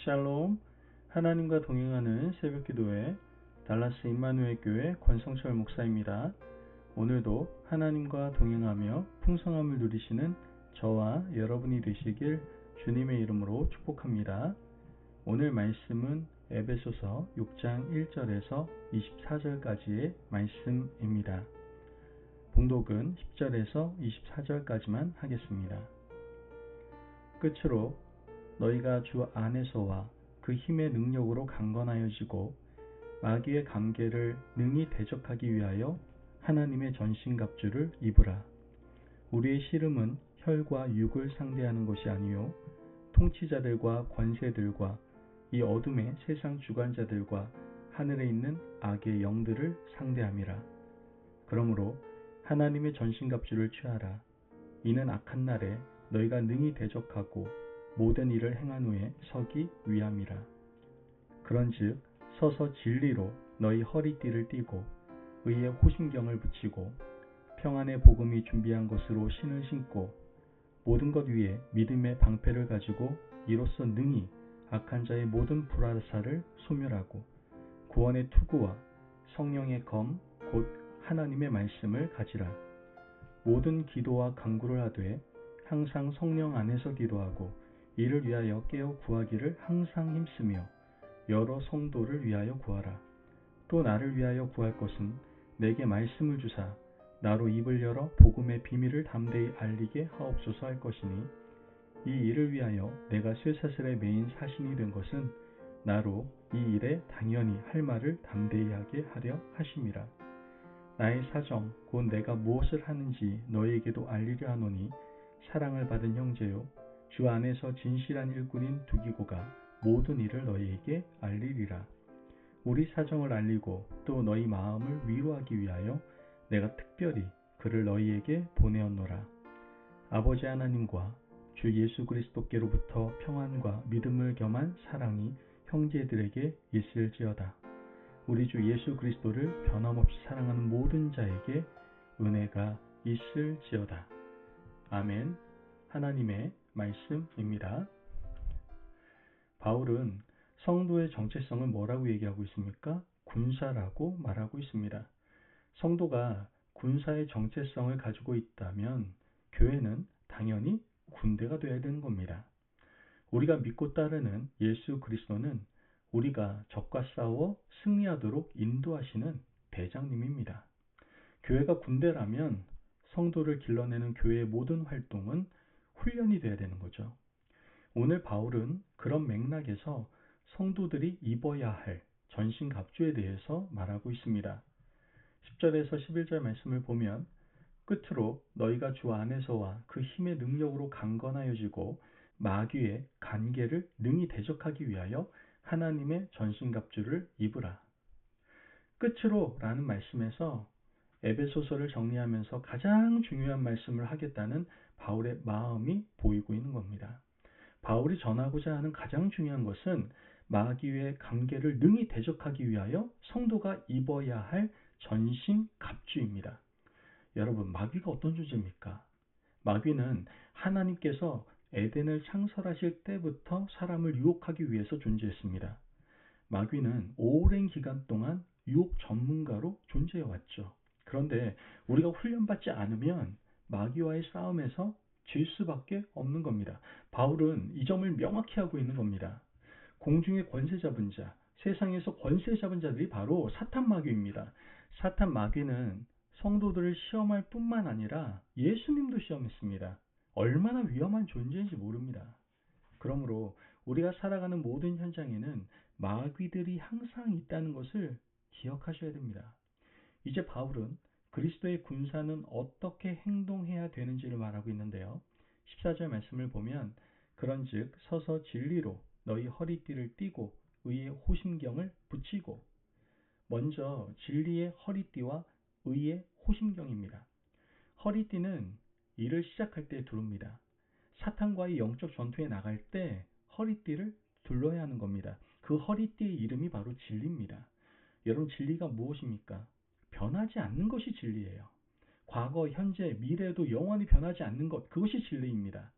샬롬, 하나님과 동행하는 새벽기도회 달라스 임마누엘 교회 권성철 목사입니다. 오늘도 하나님과 동행하며 풍성함을 누리시는 저와 여러분이 되시길 주님의 이름으로 축복합니다. 오늘 말씀은 에베소서 6장 1절에서 24절까지의 말씀입니다. 봉독은 10절에서 24절까지만 하겠습니다. 끝으로 너희가 주 안에서와 그 힘의 능력으로 강건하여지고 마귀의 관계를 능히 대적하기 위하여 하나님의 전신갑주를 입으라. 우리의 씨름은 혈과 육을 상대하는 것이 아니요 통치자들과 권세들과 이 어둠의 세상 주관자들과 하늘에 있는 악의 영들을 상대함이라. 그러므로 하나님의 전신갑주를 취하라. 이는 악한 날에 너희가 능히 대적하고 모든 일을 행한 후에 서기 위함이라. 그런즉 서서 진리로 너희 허리띠를 띠고 의의 호심경을 붙이고 평안의 복음이 준비한 것으로 신을 신고 모든 것 위에 믿음의 방패를 가지고 이로써 능히 악한 자의 모든 불화살을 소멸하고 구원의 투구와 성령의 검 곧 하나님의 말씀을 가지라. 모든 기도와 간구를 하되 항상 성령 안에서 기도하고 이를 위하여 깨어 구하기를 항상 힘쓰며 여러 성도를 위하여 구하라. 또 나를 위하여 구할 것은 내게 말씀을 주사 나로 입을 열어 복음의 비밀을 담대히 알리게 하옵소서 할 것이니 이 일을 위하여 내가 쇠사슬에 매인 사신이 된 것은 나로 이 일에 당연히 할 말을 담대히 하게 하려 하심이라. 나의 사정 곧 내가 무엇을 하는지 너희에게도 알리려 하노니 사랑을 받은 형제요 주 안에서 진실한 일꾼인 두기고가 모든 일을 너희에게 알리리라. 우리 사정을 알리고 또 너희 마음을 위로하기 위하여 내가 특별히 그를 너희에게 보내었노라. 아버지 하나님과 주 예수 그리스도께로부터 평안과 믿음을 겸한 사랑이 형제들에게 있을지어다. 우리 주 예수 그리스도를 변함없이 사랑하는 모든 자에게 은혜가 있을지어다. 아멘. 하나님의 말씀입니다. 바울은 성도의 정체성을 뭐라고 얘기하고 있습니까? 군사라고 말하고 있습니다. 성도가 군사의 정체성을 가지고 있다면 교회는 당연히 군대가 되어야 되는 겁니다. 우리가 믿고 따르는 예수 그리스도는 우리가 적과 싸워 승리하도록 인도하시는 대장님입니다. 교회가 군대라면 성도를 길러내는 교회의 모든 활동은 훈련이 되어야 되는 거죠. 오늘 바울은 그런 맥락에서 성도들이 입어야 할 전신갑주에 대해서 말하고 있습니다. 10절에서 11절 말씀을 보면 끝으로 너희가 주 안에서와 그 힘의 능력으로 강건하여지고 마귀의 관계를 능히 대적하기 위하여 하나님의 전신갑주를 입으라. 끝으로 라는 말씀에서 에베소서를 정리하면서 가장 중요한 말씀을 하겠다는 바울의 마음이 보이고 있는 겁니다. 바울이 전하고자 하는 가장 중요한 것은 마귀의 관계를 능히 대적하기 위하여 성도가 입어야 할 전신갑주입니다. 여러분, 마귀가 어떤 존재입니까? 마귀는 하나님께서 에덴을 창설하실 때부터 사람을 유혹하기 위해서 존재했습니다. 마귀는 오랜 기간 동안 유혹 전문가로 존재해 왔죠. 그런데 우리가 훈련받지 않으면 마귀와의 싸움에서 질 수밖에 없는 겁니다. 바울은 이 점을 명확히 하고 있는 겁니다. 공중의 권세 잡은 자, 세상에서 권세 잡은 자들이 바로 사탄 마귀입니다. 사탄 마귀는 성도들을 시험할 뿐만 아니라 예수님도 시험했습니다. 얼마나 위험한 존재인지 모릅니다. 그러므로 우리가 살아가는 모든 현장에는 마귀들이 항상 있다는 것을 기억하셔야 됩니다. 이제 바울은 그리스도의 군사는 어떻게 행동해야 되는지를 말하고 있는데요. 14절 말씀을 보면 그런즉 서서 진리로 너희 허리띠를 띠고 의의 호심경을 붙이고, 먼저 진리의 허리띠와 의의 호심경입니다. 허리띠는 일을 시작할 때 두릅니다. 사탄과의 영적 전투에 나갈 때 허리띠를 둘러야 하는 겁니다. 그 허리띠의 이름이 바로 진리입니다. 여러분, 진리가 무엇입니까? 변하지 않는 것이 진리예요. 과거, 현재, 미래에도 영원히 변하지 않는 것, 그것이 진리입니다.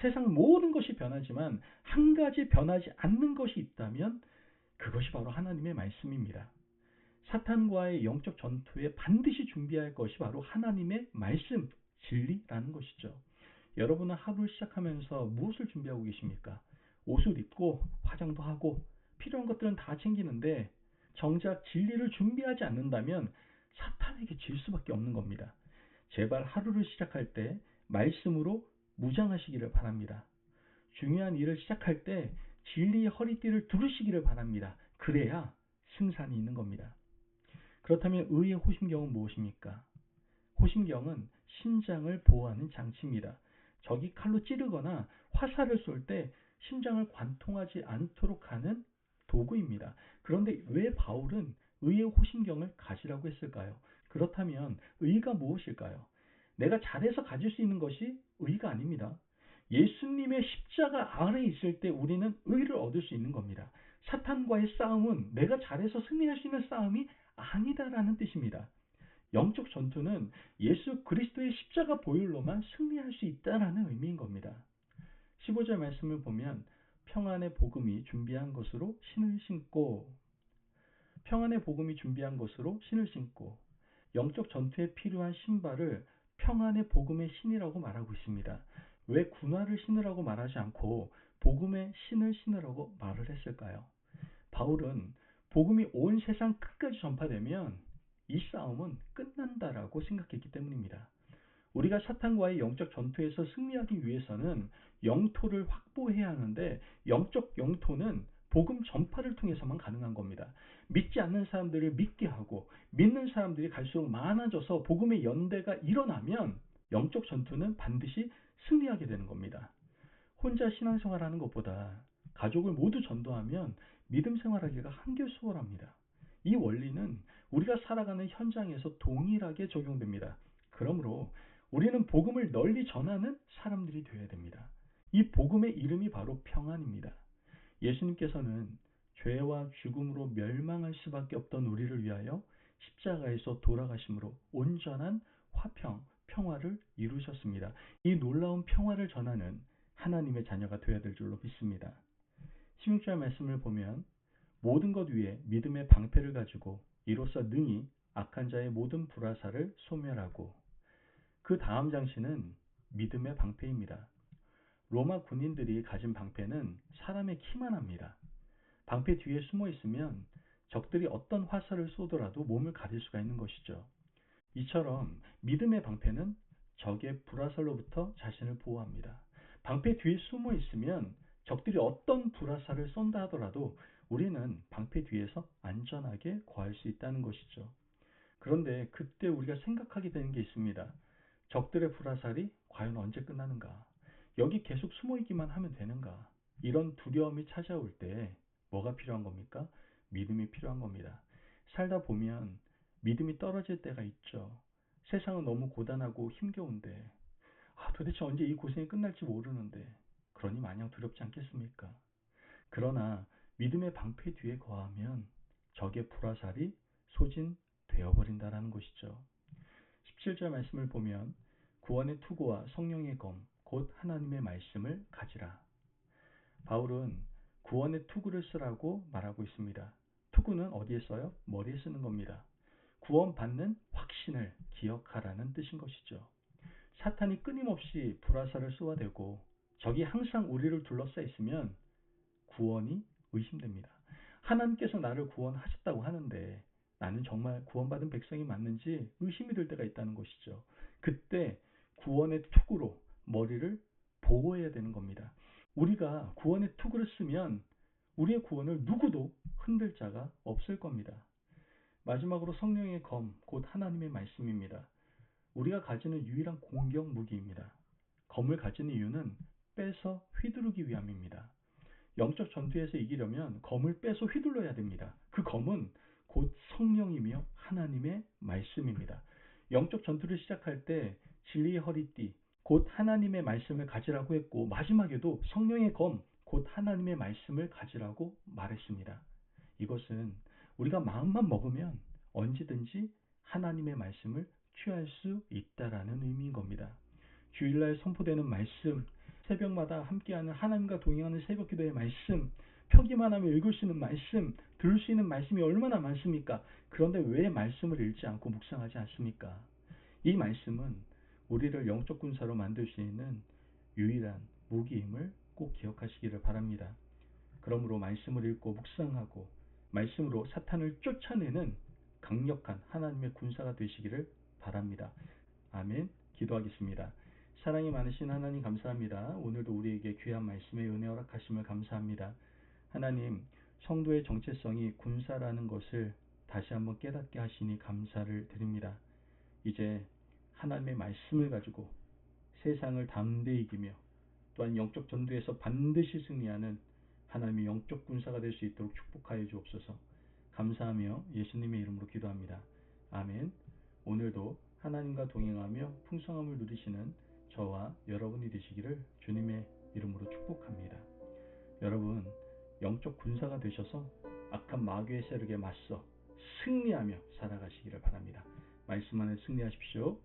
세상 모든 것이 변하지만 한 가지 변하지 않는 것이 있다면 그것이 바로 하나님의 말씀입니다. 사탄과의 영적 전투에 반드시 준비해야 할 것이 바로 하나님의 말씀, 진리라는 것이죠. 여러분은 하루를 시작하면서 무엇을 준비하고 계십니까? 옷을 입고 화장도 하고 필요한 것들은 다 챙기는데 정작 진리를 준비하지 않는다면 사탄에게 질 수밖에 없는 겁니다. 제발 하루를 시작할 때 말씀으로 무장하시기를 바랍니다. 중요한 일을 시작할 때 진리의 허리띠를 두르시기를 바랍니다. 그래야 승산이 있는 겁니다. 그렇다면 의의 호심경은 무엇입니까? 호심경은 심장을 보호하는 장치입니다. 적이 칼로 찌르거나 화살을 쏠 때 심장을 관통하지 않도록 하는 도구입니다. 그런데 왜 바울은 의의 호심경을 가지라고 했을까요? 그렇다면 의가 무엇일까요? 내가 잘해서 가질 수 있는 것이 의가 아닙니다. 예수님의 십자가 아래에 있을 때 우리는 의를 얻을 수 있는 겁니다. 사탄과의 싸움은 내가 잘해서 승리할 수 있는 싸움이 아니다라는 뜻입니다. 영적 전투는 예수 그리스도의 십자가 보혈로만 승리할 수 있다라는 의미인 겁니다. 15절 말씀을 보면 평안의 복음이 준비한 것으로 신을 신고, 평안의 복음이 준비한 것으로 신을 신고, 영적 전투에 필요한 신발을 평안의 복음의 신이라고 말하고 있습니다. 왜 군화를 신으라고 말하지 않고 복음의 신을 신으라고 말을 했을까요? 바울은 복음이 온 세상 끝까지 전파되면 이 싸움은 끝난다라고 생각했기 때문입니다. 우리가 사탄과의 영적 전투에서 승리하기 위해서는 영토를 확보해야 하는데 영적 영토는 복음 전파를 통해서만 가능한 겁니다. 믿지 않는 사람들을 믿게 하고 믿는 사람들이 갈수록 많아져서 복음의 연대가 일어나면 영적 전투는 반드시 승리하게 되는 겁니다. 혼자 신앙생활하는 것보다 가족을 모두 전도하면 믿음 생활하기가 한결 수월합니다. 이 원리는 우리가 살아가는 현장에서 동일하게 적용됩니다. 그러므로 우리는 복음을 널리 전하는 사람들이 되어야 됩니다. 이 복음의 이름이 바로 평안입니다. 예수님께서는 죄와 죽음으로 멸망할 수밖에 없던 우리를 위하여 십자가에서 돌아가심으로 온전한 화평, 평화를 이루셨습니다. 이 놀라운 평화를 전하는 하나님의 자녀가 되어야 될 줄로 믿습니다. 16절 말씀을 보면 모든 것 위에 믿음의 방패를 가지고 이로써 능히 악한 자의 모든 불화살을 소멸하고, 그 다음 장치는 믿음의 방패입니다. 로마 군인들이 가진 방패는 사람의 키만 합니다. 방패 뒤에 숨어 있으면 적들이 어떤 화살을 쏘더라도 몸을 가릴 수가 있는 것이죠. 이처럼 믿음의 방패는 적의 불화살로부터 자신을 보호합니다. 방패 뒤에 숨어 있으면 적들이 어떤 불화살을 쏜다 하더라도 우리는 방패 뒤에서 안전하게 거할 수 있다는 것이죠. 그런데 그때 우리가 생각하게 되는 게 있습니다. 적들의 불화살이 과연 언제 끝나는가? 여기 계속 숨어 있기만 하면 되는가? 이런 두려움이 찾아올 때 뭐가 필요한 겁니까? 믿음이 필요한 겁니다. 살다 보면 믿음이 떨어질 때가 있죠. 세상은 너무 고단하고 힘겨운데 도대체 언제 이 고생이 끝날지 모르는데 그러니 마냥 두렵지 않겠습니까? 그러나 믿음의 방패 뒤에 거하면 적의 불화살이 소진되어버린다라는 것이죠. 17절 말씀을 보면 구원의 투구와 성령의 검, 곧 하나님의 말씀을 가지라. 바울은 구원의 투구를 쓰라고 말하고 있습니다. 투구는 어디에 써요? 머리에 쓰는 겁니다. 구원받는 확신을 기억하라는 뜻인 것이죠. 사탄이 끊임없이 불화살을 쏘아대고 적이 항상 우리를 둘러싸 있으면 구원이 의심됩니다. 하나님께서 나를 구원하셨다고 하는데 나는 정말 구원받은 백성이 맞는지 의심이 들 때가 있다는 것이죠. 그때 구원의 투구로 머리를 보호해야 되는 겁니다. 우리가 구원의 투구를 쓰면 우리의 구원을 누구도 흔들 자가 없을 겁니다. 마지막으로 성령의 검, 곧 하나님의 말씀입니다. 우리가 가지는 유일한 공격 무기입니다. 검을 가지는 이유는 빼서 휘두르기 위함입니다. 영적 전투에서 이기려면 검을 빼서 휘둘러야 됩니다. 그 검은 곧 성령이며 하나님의 말씀입니다. 영적 전투를 시작할 때 진리의 허리띠, 곧 하나님의 말씀을 가지라고 했고 마지막에도 성령의 검, 곧 하나님의 말씀을 가지라고 말했습니다. 이것은 우리가 마음만 먹으면 언제든지 하나님의 말씀을 취할 수 있다라는 의미인 겁니다. 주일날 선포되는 말씀, 새벽마다 함께하는 하나님과 동행하는 새벽기도의 말씀, 펴기만 하면 읽을 수 있는 말씀, 들을 수 있는 말씀이 얼마나 많습니까? 그런데 왜 말씀을 읽지 않고 묵상하지 않습니까? 이 말씀은 우리를 영적 군사로 만들 수 있는 유일한 무기임을 꼭 기억하시기를 바랍니다. 그러므로 말씀을 읽고 묵상하고 말씀으로 사탄을 쫓아내는 강력한 하나님의 군사가 되시기를 바랍니다. 아멘. 기도하겠습니다. 사랑이 많으신 하나님 감사합니다. 오늘도 우리에게 귀한 말씀의 은혜 허락하심을 감사합니다. 하나님, 성도의 정체성이 군사라는 것을 다시 한번 깨닫게 하시니 감사를 드립니다. 이제 하나님의 말씀을 가지고 세상을 담대히 이기며 또한 영적 전투에서 반드시 승리하는 하나님의 영적 군사가 될 수 있도록 축복하여 주옵소서. 감사하며 예수님의 이름으로 기도합니다. 아멘. 오늘도 하나님과 동행하며 풍성함을 누리시는 저와 여러분이 되시기를 주님의 이름으로 축복합니다. 여러분, 영적 군사가 되셔서 악한 마귀의 세력에 맞서 승리하며 살아가시기를 바랍니다. 말씀 안에 승리하십시오.